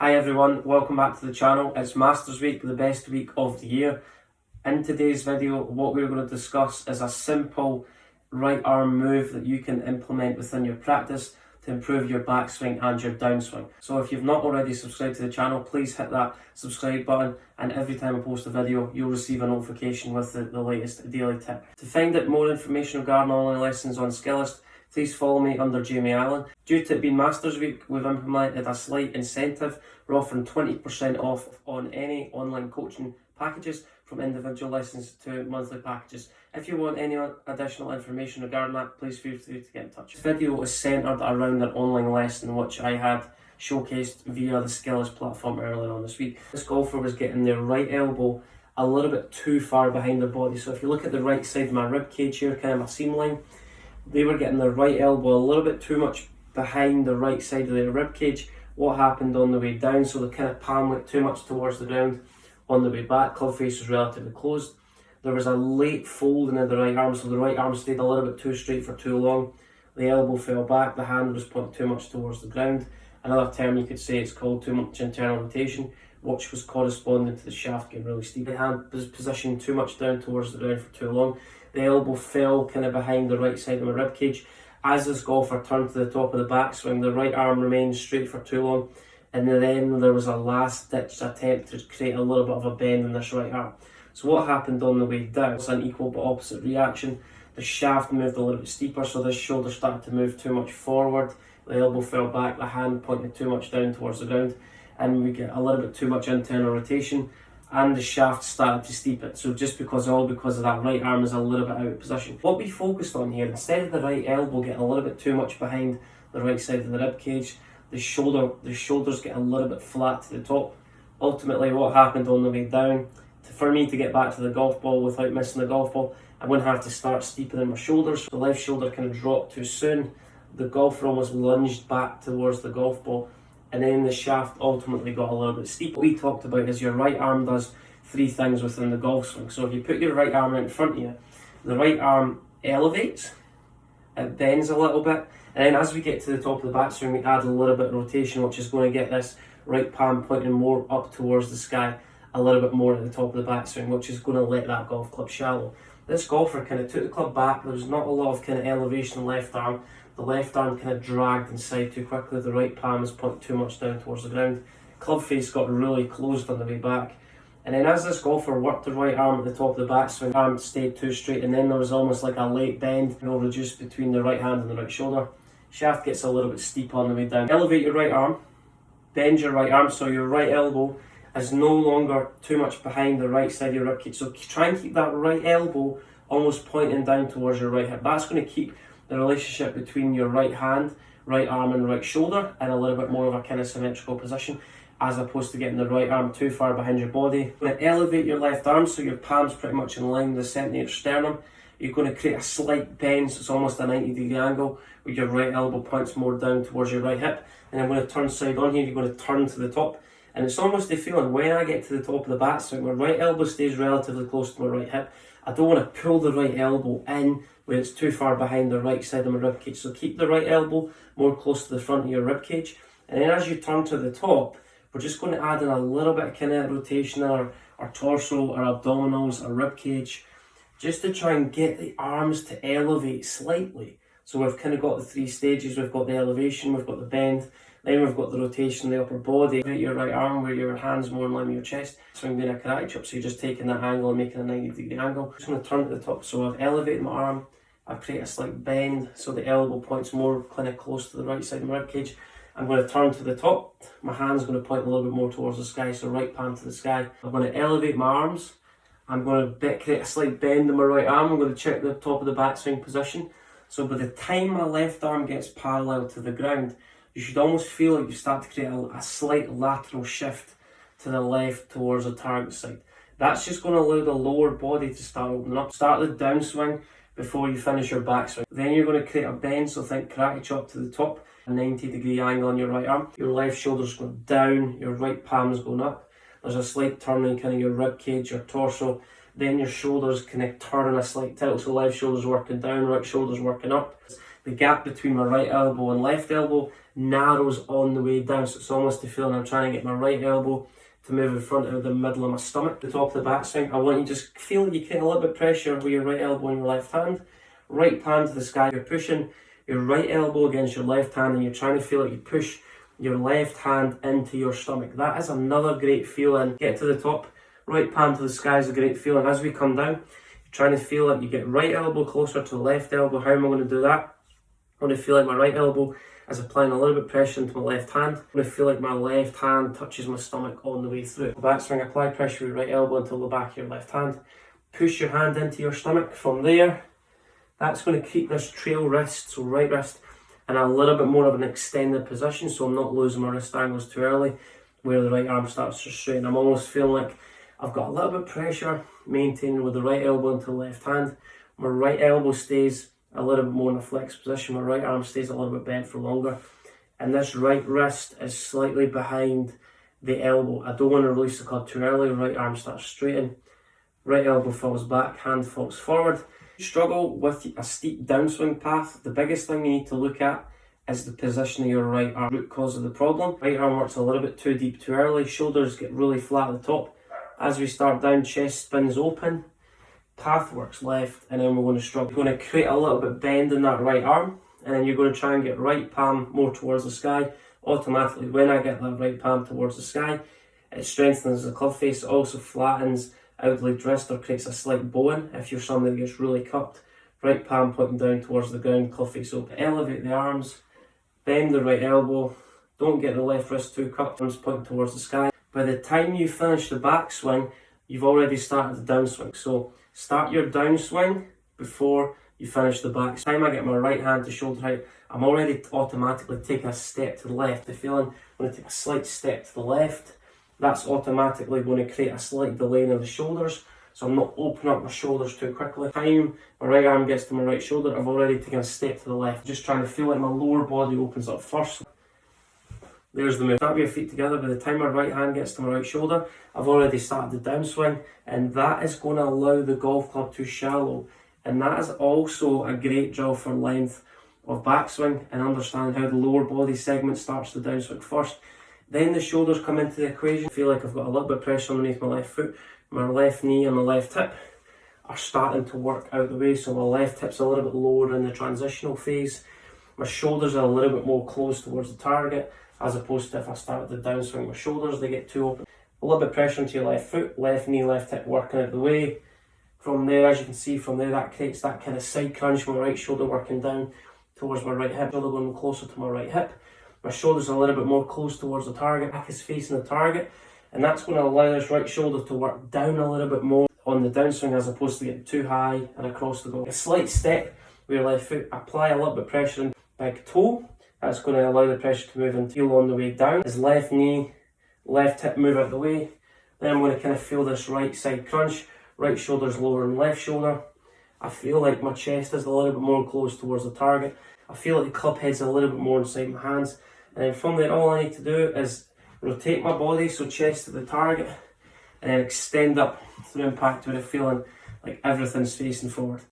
Hi everyone, welcome back to the channel. It's Masters Week, the best week of the year. In today's video, what we're going to discuss is a simple right arm move that you can implement within your practice to improve your backswing and your downswing. So if you've not already subscribed to the channel, please hit that subscribe button, and every time I post a video, you'll receive a notification with the latest daily tip. To find out more information regarding online lessons on Skillest, please follow me under Jamie Allen. Due to it being Masters Week, we've implemented a slight incentive. We're offering 20% off on any online coaching packages, from individual lessons to monthly packages. If you want any additional information regarding that, please feel free to get in touch. This video is centered around an online lesson which I had showcased via the Skillest platform earlier on this week. This golfer was getting their right elbow a little bit too far behind their body. So if you look at the right side of my rib cage here, kind of my seam line, they were getting their right elbow a little bit too much behind the right side of their rib cage. What happened on the way down? So the kind of palm went too much towards the ground. On the way back, club face was relatively closed. There was a late folding of the right arm, so the right arm stayed a little bit too straight for too long. The elbow fell back, the hand was pointing too much towards the ground. Another term you could say, it's called too much internal rotation, which was corresponding to the shaft getting really steep. The hand was positioned too much down towards the ground for too long. The elbow fell kind of behind the right side of my rib cage. As this golfer turned to the top of the backswing, the right arm remained straight for too long, and then there was a last ditch attempt to create a little bit of a bend in this right arm. So what happened on the way down? It's an equal but opposite reaction. The shaft moved a little bit steeper, so this shoulder started to move too much forward. The elbow fell back, the hand pointed too much down towards the ground, and we get a little bit too much internal rotation, and the shaft started to steepen. So just because of that right arm is a little bit out of position. What we focused on here, instead of the right elbow getting a little bit too much behind the right side of the rib cage, the shoulders get a little bit flat to the top. Ultimately, what happened on the way down, for me to get back to the golf ball without missing the golf ball, I'm going to have to start steepening my shoulders. The left shoulder kind of dropped too soon. The golfer almost lunged back towards the golf ball, and then the shaft ultimately got a little bit steep. What we talked about is your right arm does three things within the golf swing. So if you put your right arm out in front of you, the right arm elevates, it bends a little bit, and then as we get to the top of the backswing, we add a little bit of rotation, which is going to get this right palm pointing more up towards the sky, a little bit more at the top of the backswing, which is going to let that golf club shallow. This golfer kind of took the club back. There was not a lot of kind of elevation in the left arm. The left arm kind of dragged inside too quickly. The right palm is pointing too much down towards the ground. Club face got really closed on the way back. And then as this golfer worked the right arm at the top of the backswing, arm stayed too straight, and then there was almost like a late bend, reduced between the right hand and the right shoulder. Shaft gets a little bit steep on the way down. Elevate your right arm, bend your right arm so your right elbow is no longer too much behind the right side of your ribcage. So try and keep that right elbow almost pointing down towards your right hip. That's going to keep the relationship between your right hand, right arm and right shoulder in a little bit more of a kind of symmetrical position, as opposed to getting the right arm too far behind your body. You're going to elevate your left arm so your palm's pretty much in line with the centre of your sternum. You're going to create a slight bend, so it's almost a 90-degree angle, where your right elbow points more down towards your right hip. And then when it turns side on here, you're going to turn to the top. And it's almost the feeling when I get to the top of the backswing, my right elbow stays relatively close to my right hip. I don't want to pull the right elbow in where it's too far behind the right side of my ribcage. So keep the right elbow more close to the front of your ribcage. And then as you turn to the top, we're just going to add in a little bit of kind of rotation in our torso, our abdominals, our ribcage, just to try and get the arms to elevate slightly. So we've kind of got the three stages. We've got the elevation, we've got the bend, then we've got the rotation of the upper body. Your right arm where your hand's more in line with your chest. Swing being a karate chop, so you're just taking that angle and making a 90-degree angle. Just going to turn to the top. So I've elevated my arm, I've created a slight bend, so the elbow points more kind of close to the right side of my ribcage. I'm going to turn to the top. My hand's going to point a little bit more towards the sky, so right palm to the sky. I'm going to elevate my arms. I'm going to create a slight bend in my right arm. I'm going to check the top of the backswing position. So by the time my left arm gets parallel to the ground, you should almost feel like you start to create a slight lateral shift to the left towards the target side. That's just going to allow the lower body to start opening up. Start the downswing before you finish your backswing. Then you're going to create a bend, so think karate chop to the top, a 90-degree angle on your right arm. Your left shoulder's going down, your right palm's going up. There's a slight turn in kind of your rib cage, your torso. Then your shoulders kind of turn a slight tilt, so left shoulder's working down, right shoulder's working up. the gap between my right elbow and left elbow narrows on the way down. So it's almost the feeling I'm trying to get my right elbow to move in front of the middle of my stomach, the top of the backswing. I want you to just feel like you create a little bit of pressure with your right elbow and your left hand. Right palm to the sky, you're pushing your right elbow against your left hand and you're trying to feel like you push your left hand into your stomach. That is another great feeling. Get to the top, right palm to the sky is a great feeling. As we come down, you're trying to feel like you get right elbow closer to the left elbow. How am I going to do that? I want to feel like my right elbow is applying a little bit of pressure into my left hand. I want to feel like my left hand touches my stomach on the way through. Backswing, apply pressure with your right elbow until the back of your left hand. Push your hand into your stomach. From there, that's going to keep this trail wrist, so right wrist, in a little bit more of an extended position, so I'm not losing my wrist angles too early, where the right arm starts to straighten. I'm almost feeling like I've got a little bit of pressure maintaining with the right elbow into the left hand. My right elbow stays a little bit more in a flexed position, my right arm stays a little bit bent for longer, and this right wrist is slightly behind the elbow. I don't want to release the club too early. Right arm starts straighten, right elbow falls back, hand falls forward. Struggle with a steep downswing path, the biggest thing you need to look at is the position of your right arm, root cause of the problem. Right arm works a little bit too deep too early, shoulders get really flat at the top. As we start down, chest spins open, path works left, and then we're going to struggle. We're going to create a little bit bend in that right arm, and then you're going to try and get right palm more towards the sky. Automatically, when I get that right palm towards the sky, it strengthens the club face, it also flattens out the lead wrist or creates a slight bowing if you're somebody that gets really cupped. Right palm pointing down towards the ground, club face open. Elevate the arms, bend the right elbow, don't get the left wrist too cupped, arms pointing towards the sky. By the time you finish the backswing, you've already started the downswing. So start your downswing before you finish the back. By the time I get my right hand to shoulder height, I'm already automatically taking a step to the left. The feeling I'm going to take a slight step to the left. That's automatically going to create a slight delay in the shoulders, so I'm not opening up my shoulders too quickly. By the time my right arm gets to my right shoulder, I've already taken a step to the left. Just trying to feel like my lower body opens up first. There's the move. Start with your feet together. By the time my right hand gets to my right shoulder, I've already started the downswing, and that is going to allow the golf club to shallow. And that is also a great drill for length of backswing and understanding how the lower body segment starts the downswing first. Then the shoulders come into the equation. I feel like I've got a little bit of pressure underneath my left foot. My left knee and my left hip are starting to work out the way, so my left hip's a little bit lower in the transitional phase. My shoulders are a little bit more close towards the target, as opposed to if I start the downswing, my shoulders, they get too open. A little bit of pressure into your left foot, left knee, left hip working out the way. From there, as you can see, from there, that creates that kind of side crunch, my right shoulder working down towards my right hip, shoulder going closer to my right hip. My shoulders are a little bit more close towards the target, back is facing the target, and that's going to allow this right shoulder to work down a little bit more on the downswing as opposed to getting too high and across the goal. A slight step with your left foot, apply a little bit of pressure in big toe, that's going to allow the pressure to move and heel on the way down. His left knee, left hip move out the way, then I'm going to kind of feel this right side crunch, right shoulder's lower than left shoulder. I feel like my chest is a little bit more close towards the target. I feel like the club head's a little bit more inside my hands. And then from there, all I need to do is rotate my body, so chest to the target, and then extend up through impact with a feeling like everything's facing forward.